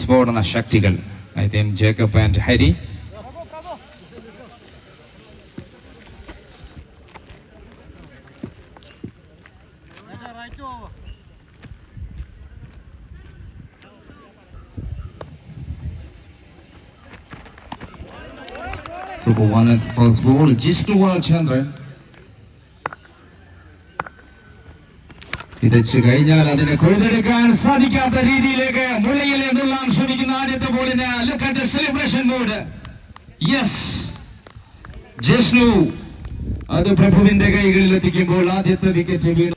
വിസ്ഫോടന ശക്തികൾ. I think Jacob and Hari. Super one at first ball, just to Chandran. ഇതച്ച് കഴിഞ്ഞാൽ അതിനെ കൊഴുതെടുക്കാൻ സാധിക്കാത്ത രീതിയിലേക്ക് മുളയിൽ എന്നുള്ളാൻ ശ്രമിക്കുന്ന ആദ്യത്തെ ബോളിന് look at the celebration mode. Yes, Jishnu അത് പ്രഭുവിന്റെ കൈകളിൽ എത്തിക്കുമ്പോൾ ആദ്യത്തെ വിക്കറ്റ് വീണു.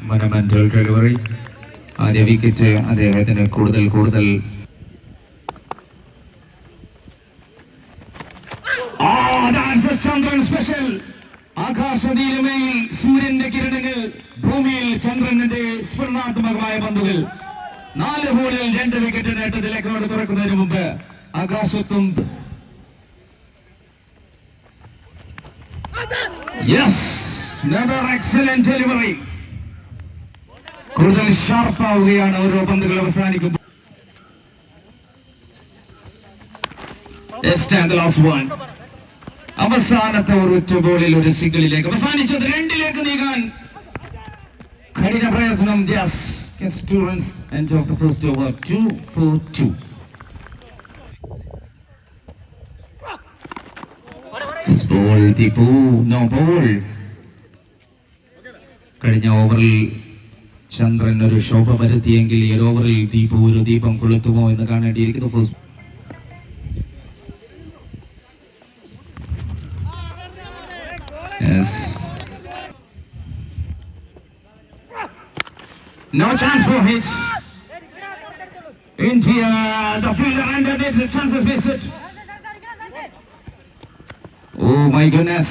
monumental delivery. ആദ്യ വിക്കറ്റ് അദ്ദേഹത്തിന് കൂടുതൽ ചന്ദ്രൻ സ്പെഷ്യൽ. ആകാശനീലമയിൽ സൂര്യന്റെ കിരണങ്ങൾ, ഭൂമിയിൽ ചന്ദ്രന്റെ സ്ഫുരണാത്മകമായ പന്തുകൾ. 4 ബോളിൽ 2 വിക്കറ്റ് നേട്ടത്തിൽ റെക്കോർഡ് തുറക്കുന്നതിന് മുമ്പ് ആകാശത്തും എക്സലന്റ് ഡെലിവറി. കൂടുതൽ ഷാർപ്പാവുകയാണ് ഓരോ പന്തുകൾ അവസാനിക്കുമ്പോൾ. അവസാനത്തെ ഒരു ഒറ്റ ബോളിൽ ഒരു സിംഗിളിലേക്ക് അവസാനിച്ചത് 2ലേക്ക് നീങ്ങാൻ കഠിന പ്രയത്നം. End of the first over, 2 for 2. First ball, Deepu, no ball. കഴിഞ്ഞ ഓവറിൽ ചന്ദ്രൻ ഒരു ശോഭ വരുത്തിയെങ്കിൽ ഈ ഓവറിൽ ദീപു ഒരു ദീപം കൊളുത്തുമോ എന്ന് കാണേണ്ടിയിരിക്കുന്നു. First no chance for hits. India, the fielder ended it, the chances miss it. Oh my goodness.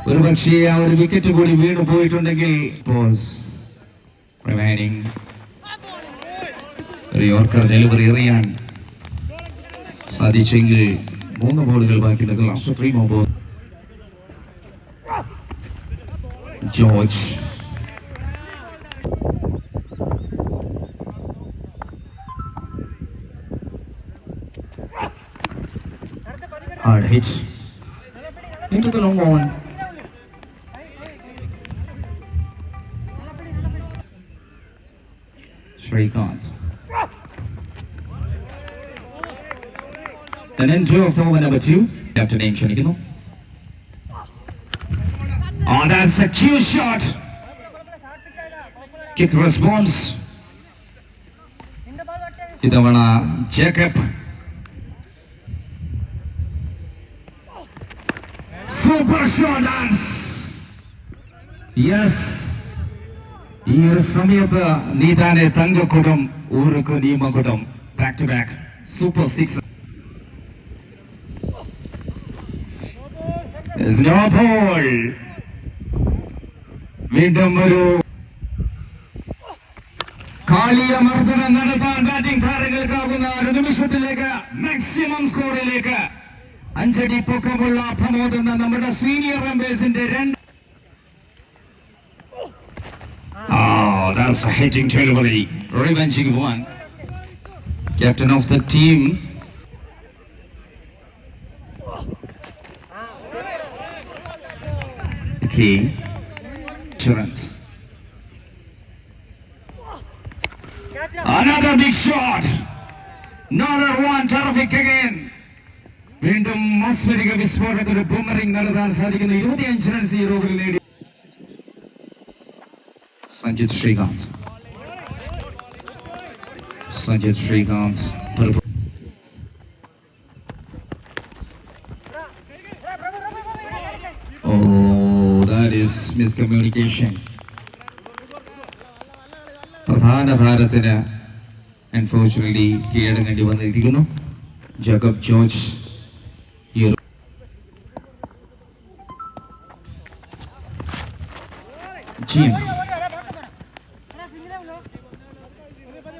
ഒരു പക്ഷേ ആ ഒരു വിക്കറ്റ് കൂടി വീണു പോയിട്ടുണ്ടെങ്കിൽ remaining ഒരു യോർക്കർ ഡെലിവറി എറിയാൻ സാധിച്ചെങ്കിൽ 3 ബോളുകൾ ബാക്കി നിൽക്കുന്ന last 3 more balls. George hard hit into the long one. Shrikant. Then into of over number 2. Captain name ക്ഷണിക്കുന്നു. Oh, that's a cue shot. Kick response. ഇതവണ Jacob. Super shot dance. Yes. ഈ ഒരു സമയത്ത് നീതാനെ Thankakudam ഊർക്ക് നീമകുടം. Back to back. Super 6. There's no ball. വീണ്ടും ഒരു കാളിയ മർദ്ദനം നടത്താൻ batting താരങ്ങൾക്കാകുന്ന ഒരു നിമിഷത്തിലേക്ക് മാക്സിമം സ്കോറിലേക്ക് 5 അടി പൊക്കമുള്ള പ്രമോദ് എന്ന നമ്മുടെ senior റംബേഴ്സിന്റെ 2. Oh, that's a hitting delivery. Revenging one. Captain of the team. Okay. Insurance. Another big shot. Another one. Terrific again. വീണ്ടും മാസ്മരിക വിസ്ഫോടനത്തിന് ബൂമറിംഗ് നടത്താൻ സാധിക്കുന്ന 25 റൺസ് ഈ ഓവറിൽ നേടി Sanjith Srikanth. Oh, that is miscommunication. പ്രധാന താരത്തിന് അൺഫോർച്യുനേറ്റ്ലി കീഴടങ്ങേണ്ടി വന്നിരിക്കുന്നു. ജേക്കബ് ജോർജ്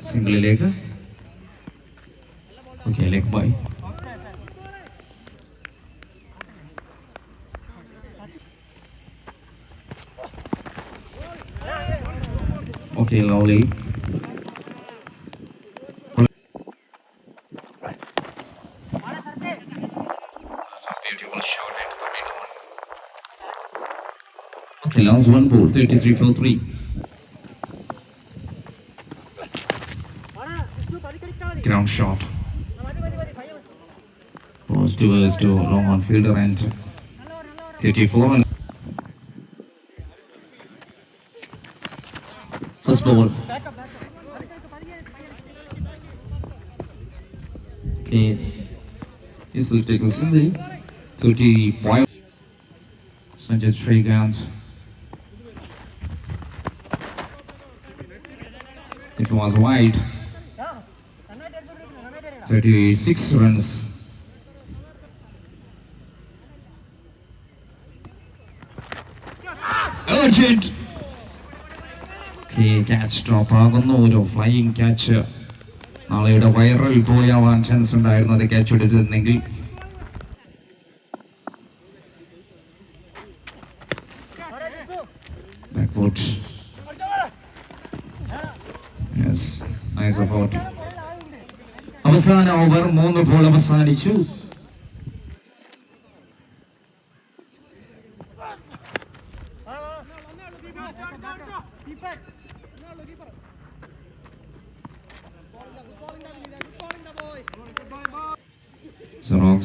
സിംഗിളിലേക്ക്. Okay, leg bye. Okay, lovely. Some beautiful shot into the mid one. Okay, last one ball, 33 for 3. Ground shot. Goes towards to long on fielder and 34 runs. First ball. Okay. This will take a single. 35. Sanjay Srikanth. It was wide. 36 runs. Urgent. Okay, catch drop ആകുന്നു. ഒരു flying catch നാളെയുടെ viral പോയാവാൻ chance ഉണ്ടായിരുന്നു അത് catch എടുത്തിരുന്നെങ്കിൽ. Backfoot. Yes, nice effort. അവസാന over 3 ball അവസാനിച്ചു. Xerox.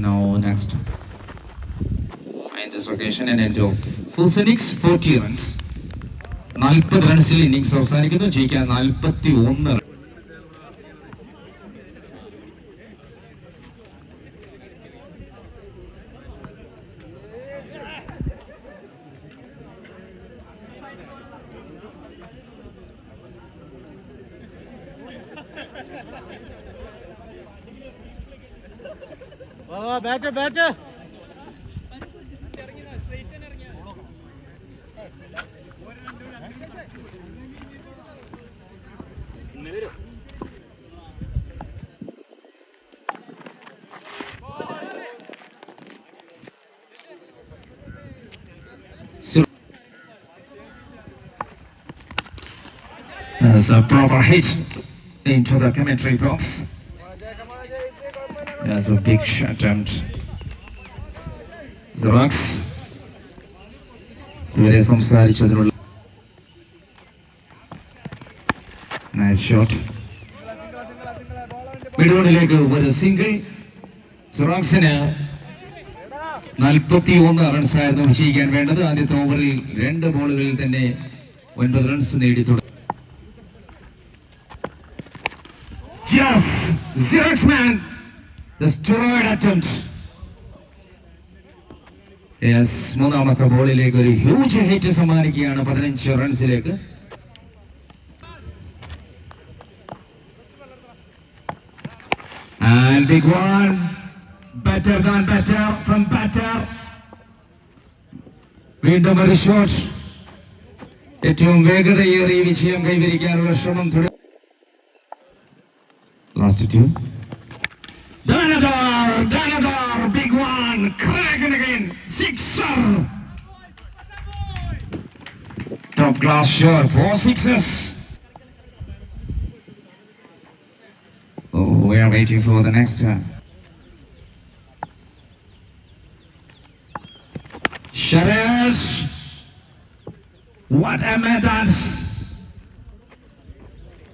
Now next. In this occasion an end of full innings 40 runs. 40 റൺസിൽ innings അവസാനിക്കുന്നു. ജയിക്കാൻ 41. Bat As a proper hit into the commentary box. That's a big shot attempt. Xerox. ഇവരെ സംസാരിച്ചതിനുള്ള nice shot. മിഡോണിലേക്ക് ഒരു single. Xeroxന് 41 runs ആയിരുന്നു വിജയിക്കാൻ വേണ്ടത്. ആദ്യത്തെ ഓവറിൽ 2 ബോളുകളിൽ തന്നെ 9 റൺസ് നേടി തുടങ്ങി. Yes, Xerox man. The steroid attempt. Yes, മൂന്നാമത്തെ ബോളിലേക്ക് ഒരു ഹ്യൂജ് ഹിറ്റ് സമ്മാനിക്കുകയാണ് 15 റൺസിലേക്ക്. And big one, better than better from batter. വീണ്ടും ഒരു ഷോട്ട്. ഏറ്റവും വേഗതയേറിയ വിജയം കൈവരിക്കാനുള്ള ശ്രമം തുടരും. Last two. Danadar, big one, cracking again, sixer. Top class shot, 4 sixes. Oh, we are waiting for the next turn. Sharez, what a method.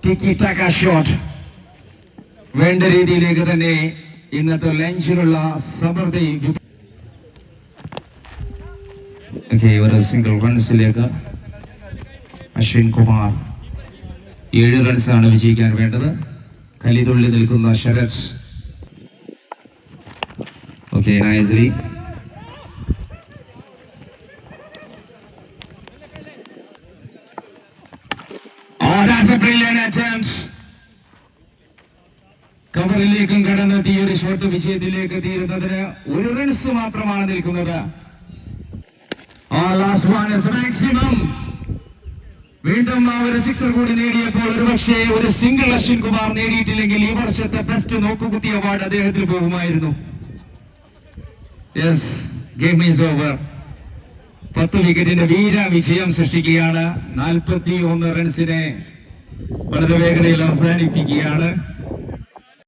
Tiki-taka shot. വേണ്ട രീതിയിലേക്ക് തന്നെ ഇന്നത്തെ ലഞ്ചിനുള്ള സമൃദ്ധി. ഒരു സിംഗിൾ റൺസിലേക്ക് അശ്വിൻ കുമാർ. 7 റൺസാണ് വിജയിക്കാൻ വേണ്ടത്. കലിതുള്ളി നിൽക്കുന്ന Sarath. Okay, nicely. Oh, that's a brilliant attempt. കവറിലേക്കും കടന്നെത്തി ഒരു ഷോട്ട് വിജയത്തിലേക്ക് തീരുന്നതിന് 1 റൺസ് മാത്രമാണ് നിൽക്കുന്നത്. Last one is maximum. വീണ്ടും അവർ സിക്സർ കൂടി നേടിയപ്പോൾ ഒരുപക്ഷെ ഒരു സിംഗിൾ അശ്വിൻ കുമാർ നേടിയിട്ടില്ലെങ്കിൽ ഈ വർഷത്തെ ബെസ്റ്റ് നോക്കുകുത്തി അവാർഡ് അദ്ദേഹത്തിന് പോകുമായിരുന്നു. Yes, game is over. 10 വിക്കറ്റിന്റെ വീര വിജയം സൃഷ്ടിക്കുകയാണ്. 41 റൺസിനെ വളരെ വേഗതയിൽ അവസാനിപ്പിക്കുകയാണ്.